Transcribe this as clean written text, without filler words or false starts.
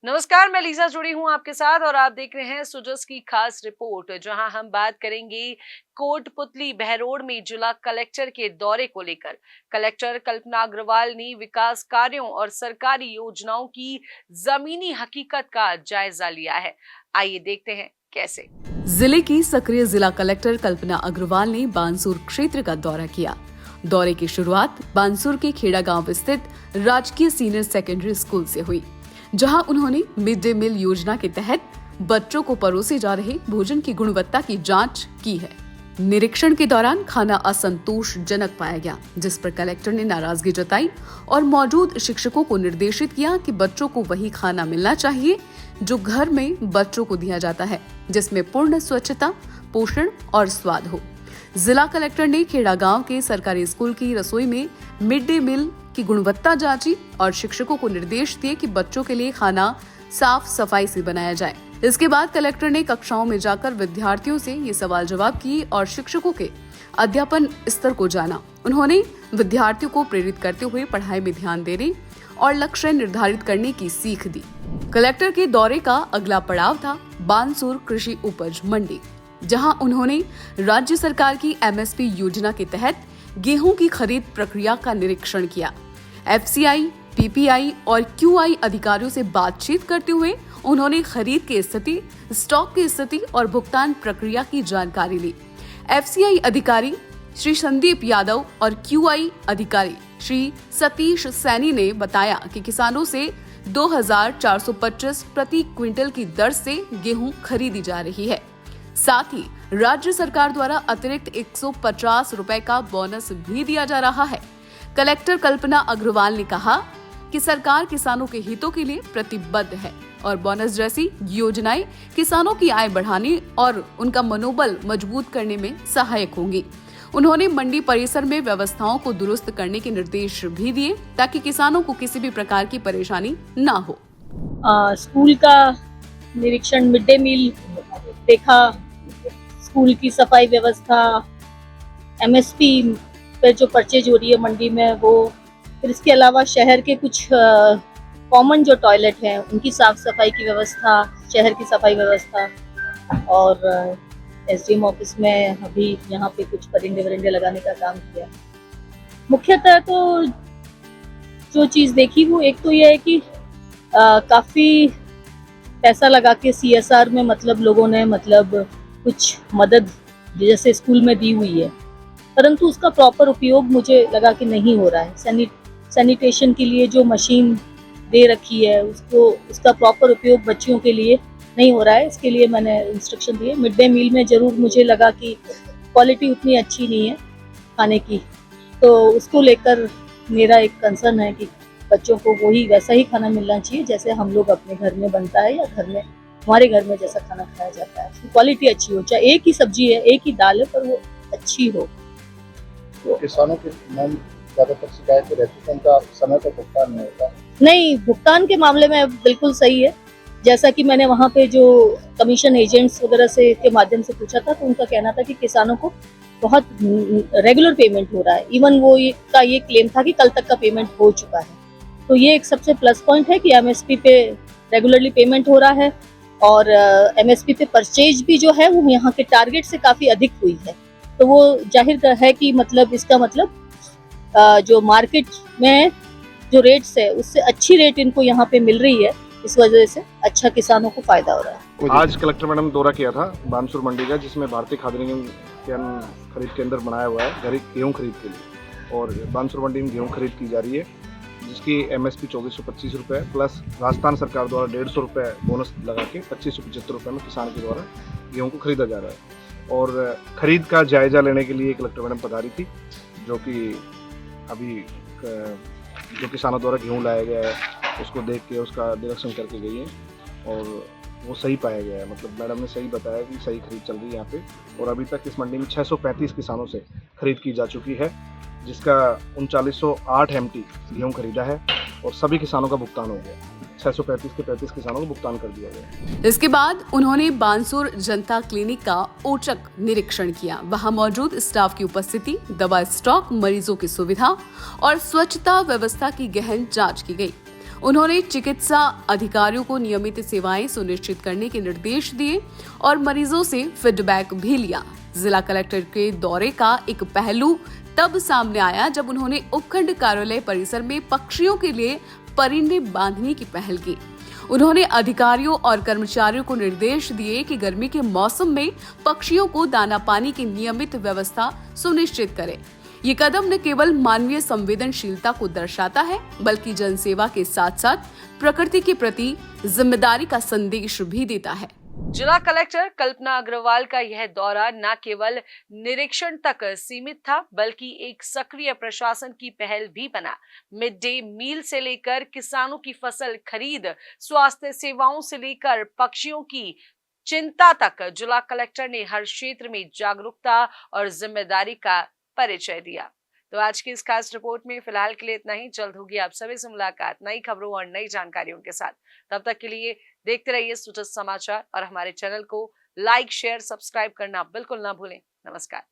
नमस्कार, मैं लीजा जुड़ी हूँ आपके साथ और आप देख रहे हैं सुजस की खास रिपोर्ट, जहां हम बात करेंगे कोटपुतली बहरोड में जिला कलेक्टर के दौरे को लेकर। कलेक्टर कल्पना अग्रवाल ने विकास कार्यों और सरकारी योजनाओं की जमीनी हकीकत का जायजा लिया है। आइए देखते हैं कैसे। जिले की सक्रिय जिला कलेक्टर कल्पना अग्रवाल ने बानसूर क्षेत्र का दौरा किया। दौरे की शुरुआत बानसूर के खेड़ा गांव स्थित राजकीय सीनियर सेकेंडरी स्कूल से हुई, जहां उन्होंने मिड डे मील योजना के तहत बच्चों को परोसे जा रहे भोजन की गुणवत्ता की जांच की है। निरीक्षण के दौरान खाना असंतोषजनक पाया गया, जिस पर कलेक्टर ने नाराजगी जताई और मौजूद शिक्षकों को निर्देशित किया कि बच्चों को वही खाना मिलना चाहिए जो घर में बच्चों को दिया जाता है, जिसमें पूर्ण स्वच्छता, पोषण और स्वाद हो। जिला कलेक्टर ने खेड़ा गांव के सरकारी स्कूल की रसोई में मिड डे मील की गुणवत्ता जांची और शिक्षकों को निर्देश दिए कि बच्चों के लिए खाना साफ सफाई से बनाया जाए। इसके बाद कलेक्टर ने कक्षाओं में जाकर विद्यार्थियों से ये सवाल जवाब किए और शिक्षकों के अध्यापन स्तर को जाना। उन्होंने विद्यार्थियों को प्रेरित करते हुए पढ़ाई में ध्यान देने और लक्ष्य निर्धारित करने की सीख दी। कलेक्टर के दौरे का अगला पड़ाव था बानसूर कृषि उपज मंडी, जहां उन्होंने राज्य सरकार की MSP योजना के तहत गेहूं की खरीद प्रक्रिया का निरीक्षण किया। FCI, PPI और QI अधिकारियों से बातचीत करते हुए उन्होंने खरीद की स्थिति, स्टॉक की स्थिति और भुगतान प्रक्रिया की जानकारी ली। FCI अधिकारी श्री संदीप यादव और QI अधिकारी श्री सतीश सैनी ने बताया कि किसानों से 2425 प्रति क्विंटल की दर से गेहूं खरीदी जा रही है। साथ ही राज्य सरकार द्वारा अतिरिक्त 150 रुपए का बोनस भी दिया जा रहा है। कलेक्टर कल्पना अग्रवाल ने कहा कि सरकार किसानों के हितों के लिए प्रतिबद्ध है और बोनस जैसी योजनाएं किसानों की आय बढ़ाने और उनका मनोबल मजबूत करने में सहायक होंगी। उन्होंने मंडी परिसर में व्यवस्थाओं को दुरुस्त करने के निर्देश भी दिए ताकि किसानों को किसी भी प्रकार की परेशानी न हो। स्कूल का निरीक्षण, मिड डे मील देखा, स्कूल की सफाई व्यवस्था, MSP पे जो परचेज हो रही है मंडी में वो, फिर इसके अलावा शहर के कुछ कॉमन जो टॉयलेट हैं उनकी साफ सफाई की व्यवस्था, शहर की सफाई व्यवस्था, और SDM ऑफिस में अभी यहाँ पे कुछ परिंदे वरिंदे लगाने का काम किया। मुख्यतः तो जो चीज़ देखी वो एक तो ये है कि काफ़ी पैसा लगा के CSR में लोगों ने कुछ मदद जैसे स्कूल में दी हुई है, परंतु उसका प्रॉपर उपयोग मुझे लगा कि नहीं हो रहा है। सैनिटेशन के लिए जो मशीन दे रखी है उसका प्रॉपर उपयोग बच्चियों के लिए नहीं हो रहा है। इसके लिए मैंने इंस्ट्रक्शन दिए। मिड डे मील में ज़रूर मुझे लगा कि क्वालिटी उतनी अच्छी नहीं है खाने की, तो उसको लेकर मेरा एक कंसर्न है कि बच्चों को वही वैसा ही खाना मिलना चाहिए जैसे हम लोग अपने घर में बनता है या हमारे घर में जैसा खाना खाया जाता है। उसकी क्वालिटी अच्छी हो, चाहे एक ही सब्जी है, एक ही दाल है, पर वो अच्छी हो। तो किसानों की ज्यादातर शिकायतें रहती है उनका समय पर भुगतान नहीं होता। नहीं, भुगतान के मामले में बिल्कुल सही है। जैसा कि मैंने वहाँ पे जो कमीशन एजेंट्स वगैरह से के माध्यम से पूछा था, तो उनका कहना था कि किसानों को बहुत रेगुलर पेमेंट हो रहा है। इवन वो ये क्लेम था कि कल तक का पेमेंट हो चुका है। तो ये एक सबसे प्लस पॉइंट है कि MSP पे रेगुलरली पेमेंट हो रहा है और MSP पे परचेज भी जो है वो यहाँ के टारगेट से काफ़ी अधिक हुई है। तो वो जाहिर है कि इसका जो मार्केट में जो रेट्स है उससे अच्छी रेट इनको यहाँ पे मिल रही है। इस वजह से अच्छा किसानों को फायदा हो रहा है। आज कलेक्टर मैडम दौरा किया था बानसूर मंडी का, जिसमें भारतीय खाद्य निगम के खरीद केंद्र बनाया हुआ है गेहूँ खरीद के लिए, और बानसूर मंडी में गेहूँ खरीद की जा रही है जिसकी MSP 2425 रुपये प्लस राजस्थान सरकार द्वारा 150 रुपये बोनस लगा के 2575 रुपये में किसान के द्वारा गेहूँ को खरीदा जा रहा है। और खरीद का जायजा लेने के लिए कलेक्टर मैडम पधारी थी, जो कि अभी जो किसानों द्वारा गेहूँ लाया गया है उसको देख के उसका निरीक्षण करके गई है और वो सही पाया गया है। मैडम ने सही बताया कि सही खरीद चल रही है यहाँ पे, और अभी तक इस मंडी में 635 किसानों से खरीद की जा चुकी है, जिसका 3908 MT गेहूँ खरीदा है और सभी किसानों का भुगतान हो गया। 635 के 35 किसानों को भुगतान कर दिया गया। इसके बाद उन्होंने बानसूर जनता क्लिनिक का औचक निरीक्षण किया। वहां मौजूद स्टाफ की उपस्थिति, दवा स्टॉक, मरीजों की सुविधा और स्वच्छता व्यवस्था की गहन जांच की गई। उन्होंने चिकित्सा अधिकारियों को नियमित सेवाएं सुनिश्चित करने के निर्देश दिए और मरीजों से फीडबैक भी लिया। जिला कलेक्टर के दौरे का एक पहलू तब सामने आया जब उन्होंने उपखंड कार्यालय परिसर में पक्षियों के लिए परिंदे बांधने की पहल की। उन्होंने अधिकारियों और कर्मचारियों को निर्देश दिए कि गर्मी के मौसम में पक्षियों को दाना पानी की नियमित व्यवस्था सुनिश्चित करें। ये कदम न केवल मानवीय संवेदनशीलता को दर्शाता है, बल्कि जनसेवा के साथ साथ प्रकृति के प्रति जिम्मेदारी का संदेश भी देता है। जिला कलेक्टर कल्पना अग्रवाल का यह दौरा न केवल निरीक्षण तक सीमित था, बल्कि एक सक्रिय प्रशासन की पहल भी बना। मिड डे मील से लेकर किसानों की फसल खरीद, स्वास्थ्य सेवाओं से लेकर पक्षियों की चिंता तक जिला कलेक्टर ने हर क्षेत्र में जागरूकता और जिम्मेदारी का परिचय दिया। तो आज की इस खास रिपोर्ट में फिलहाल के लिए इतना ही। जल्द होगी आप सभी से मुलाकात नई खबरों और नई जानकारियों के साथ। तब तक के लिए देखते रहिए सुजस समाचार और हमारे चैनल को लाइक, शेयर, सब्सक्राइब करना बिल्कुल ना भूलें। नमस्कार।